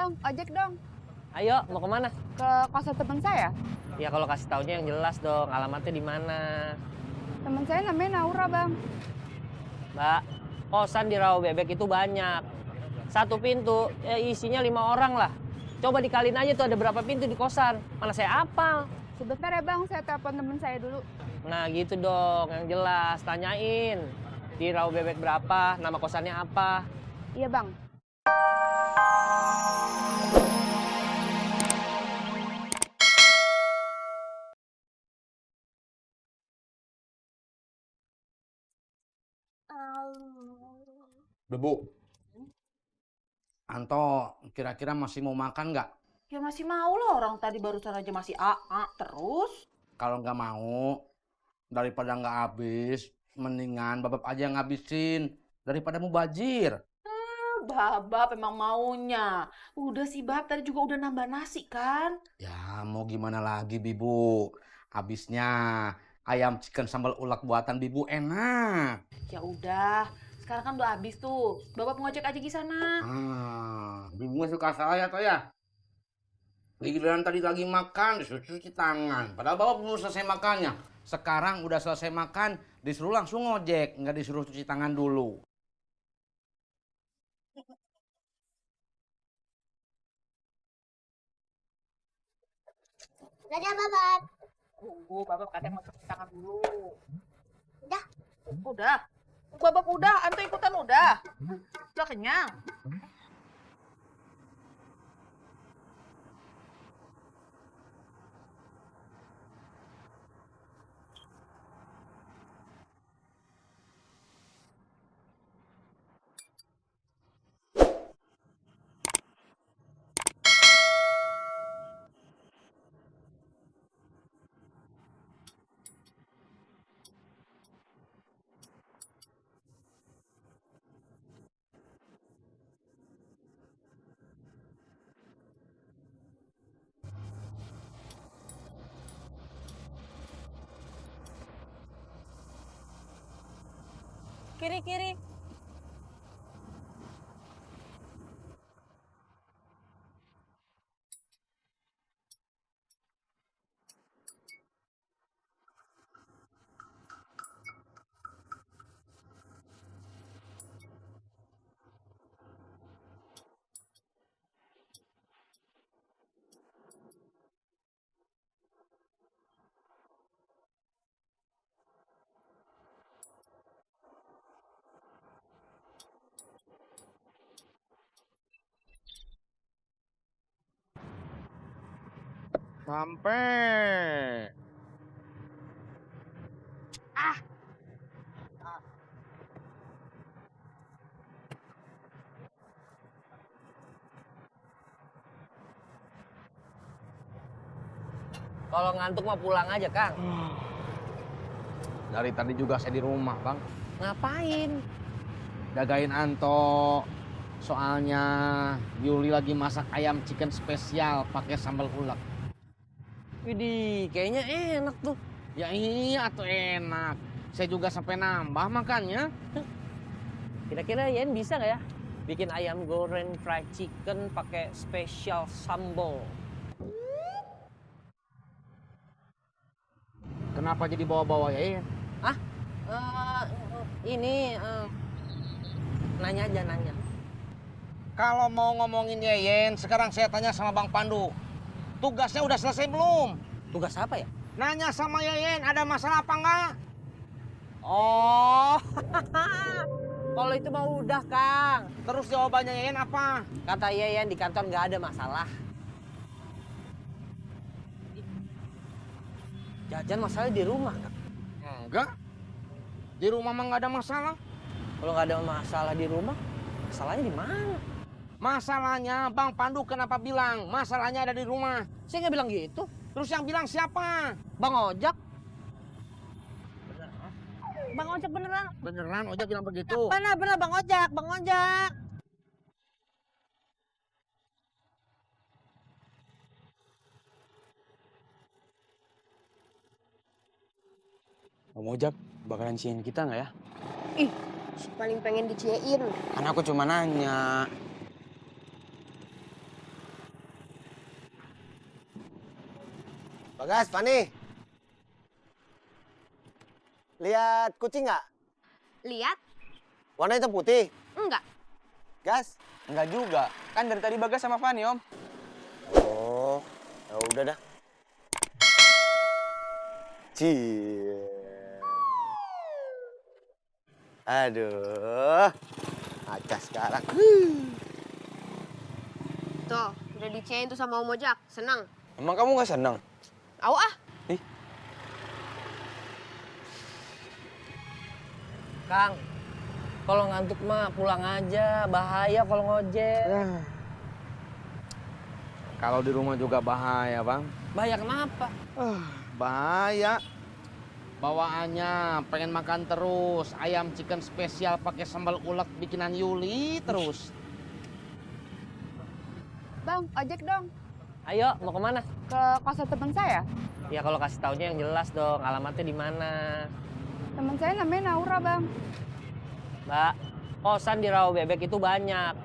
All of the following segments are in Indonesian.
Bang, ojek dong. Ayo, mau kemana? Ke kosan teman saya. Ya kalau kasih taunya yang jelas dong, alamatnya di mana. Teman saya namanya Naura, Bang. Mbak, kosan di Rawabebek itu banyak. Satu pintu, ya isinya 5 orang lah. Coba dikaliin aja tuh ada berapa pintu di kosan. Mana saya apal. Sebentar ya, Bang. Saya telepon teman saya dulu. Nah gitu dong, yang jelas. Tanyain. Di Rawabebek berapa, nama kosannya apa. Iya, Bang. Udah, Bu. Anto kira-kira masih mau makan nggak? Ya masih mau lah, orang tadi barusan aja masih AA terus. Kalau nggak mau, daripada nggak habis, mendingan Babab aja yang ngabisin. Daripada mubazir. Babab emang maunya. Udah sih Bab, tadi juga udah nambah nasi kan? Ya mau gimana lagi, Bibu. Habisnya ayam chicken sambal ulak buatan Bibu enak. Ya udah, sekarang kan udah habis tuh. Babab ngojek aja di sana. Bibu suka saya toh ya. Giliran tadi lagi makan, disuruh cuci tangan. Padahal Bapak belum selesai makannya. Sekarang udah selesai makan, disuruh langsung ngojek. Nggak disuruh cuci tangan dulu. Dadah, Babak. Tunggu, Babab katanya mau cuci tangan dulu. Udah. Udah. Babab udah, Anto ikutan udah. Udah kenyang. Kiri-kiri. Sampai. Kalau ngantuk mah pulang aja, Kang. Dari tadi juga saya di rumah, Bang. Ngapain? Jagain Anto. Soalnya Yuli lagi masak ayam chicken spesial pakai sambal ulek. Widih, kayaknya enak tuh. Ya iya tuh enak. Saya juga sampai nambah makannya. Kira-kira Yen bisa nggak ya bikin ayam goreng fried chicken pakai spesial sambal? Kenapa jadi bawa-bawa ya? Ah, ini nanya aja nanya. Kalau mau ngomongin Yeyen, sekarang saya tanya sama Bang Pandu. Tugasnya udah selesai belum? Tugas apa ya? Nanya sama Yeyen, ada masalah apa enggak? Oh, kalau itu mah udah Kang. Terus jawabannya Yeyen apa? Kata Yeyen di kantor nggak ada masalah. Jajan masalah di rumah Kang. Enggak. Di rumah mah nggak ada masalah. Kalau nggak ada masalah di rumah, masalahnya di mana? Masalahnya Bang Pandu kenapa bilang masalahnya ada di rumah? Saya nggak bilang gitu. Terus yang bilang siapa? Bang Ojak. Bang Ojak beneran. Beneran Ojak bilang begitu? Bener Bang Ojak, Bang Ojak. Bang Ojak bakalan ciein kita nggak ya? Ih, paling pengen diciein. Kan aku cuma nanya. Bagas, Fani. Lihat kucing nggak? Lihat? Warna hitam putih. Enggak. Gas. Enggak juga. Kan dari tadi Bagas sama Fani, Om. Oh, ya udah dah. Cie. Aduh. Acah sekarang. Tuh, udah dicein tuh sama Om Ojak. Senang. Emang kamu nggak senang? Au ah. Kang, kalau ngantuk mah pulang aja. Bahaya kalau ngojek. Kalau di rumah juga bahaya, Bang. Bahaya kenapa? Bahaya. Bawaannya pengen makan terus. Ayam chicken spesial pakai sambal ulek bikinan Yuli terus. Bang, ojek dong. Ayo, mau kemana? Ke kosan teman saya. Ya kalau kasih taunya yang jelas dong. Alamatnya di mana? Teman saya namanya Naura, Bang. Mbak, kosan di Rawa Bebek itu banyak.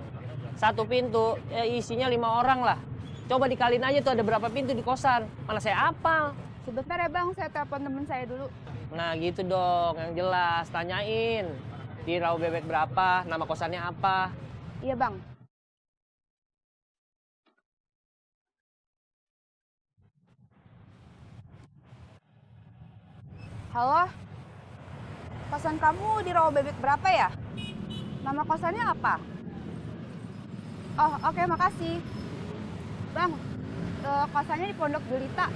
Satu pintu, ya isinya 5 orang lah. Coba dikaliin aja tuh ada berapa pintu di kosan. Mana saya apal. Sebentar ya, Bang. Saya telepon teman saya dulu. Nah gitu dong, yang jelas. Tanyain. Di Rawa Bebek berapa, nama kosannya apa. Iya, Bang. Halo? Kosan kamu di Rawa Bebek berapa ya? Nama kosannya apa? Oh, oke, makasih. Bang, kosannya di Pondok Jelita,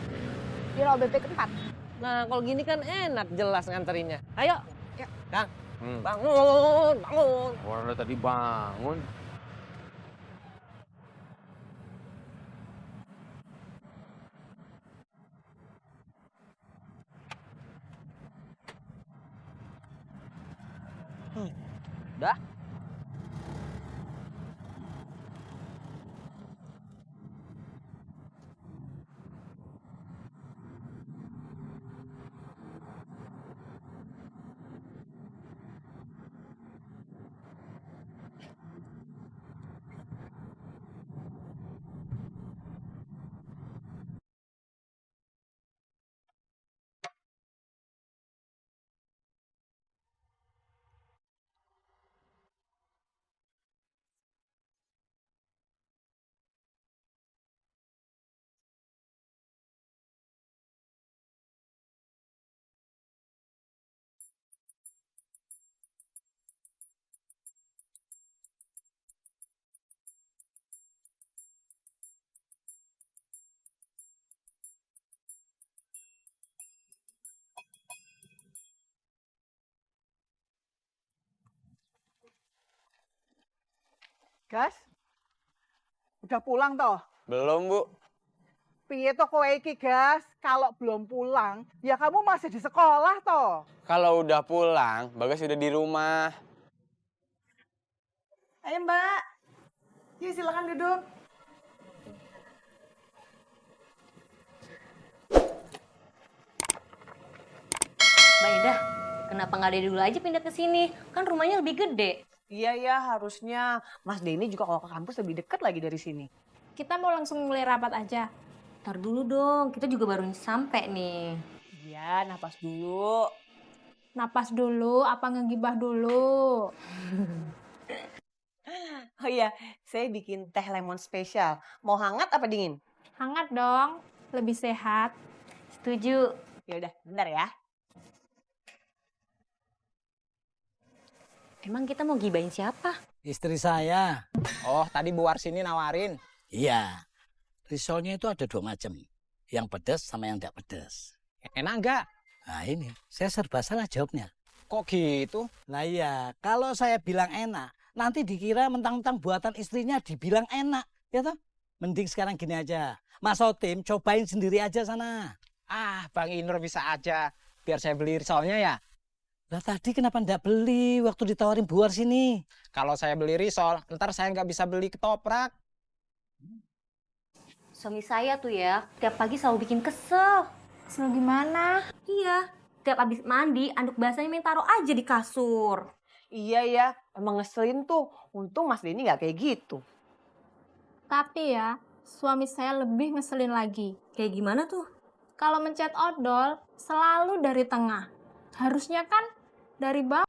di Rawa Bebek 4. Nah kalau gini kan enak jelas nganterinnya. Ayo. Ya. Kang, bangun, bangun. Orang udah tadi bangun. Dah. Gas, udah pulang toh? Belum, Bu. Piye to kowe iki, Gas? Kalau belum pulang, ya kamu masih di sekolah toh? Kalau udah pulang, Bagas udah di rumah. Ayo Mbak. Yuk silakan duduk. Mbak Ida, kenapa nggak dari dulu aja pindah ke sini? Kan rumahnya lebih gede. Iya ya, harusnya Mas Denny juga kalau ke kampus lebih dekat lagi dari sini. Kita mau langsung mulai rapat aja. Ntar dulu dong, kita juga baru sampai nih. Iya, napas dulu. Napas dulu, apa ngegibah dulu? Oh iya, saya bikin teh lemon spesial. Mau hangat apa dingin? Hangat dong, lebih sehat. Setuju. Ya udah, bentar ya. Emang kita mau gibahin siapa? Istri saya. Oh, tadi Bu Warsini nawarin. Iya. Risolnya itu ada 2 macam. Yang pedas sama yang tidak pedas. Enak nggak? Nah ini, saya serba salah jawabnya. Kok gitu? Nah iya, kalau saya bilang enak, nanti dikira mentang-mentang buatan istrinya dibilang enak. Ya toh? Mending sekarang gini aja. Mas Otim, cobain sendiri aja sana. Ah, Bang Inur bisa aja. Biar saya beli risolnya ya. Lah tadi kenapa ndak beli waktu ditawarin Bu Warsini? Kalau saya beli risol, ntar saya nggak bisa beli ketoprak. Suami saya tuh ya, tiap pagi selalu bikin kesel. Kesel gimana? Iya, tiap habis mandi, anduk basahnya main taruh aja di kasur. Iya ya, emang ngeselin tuh. Untung Mas Denny nggak kayak gitu. Tapi ya, suami saya lebih ngeselin lagi. Kayak gimana tuh? kalau mencet odol selalu dari tengah. Harusnya kan dari bawah.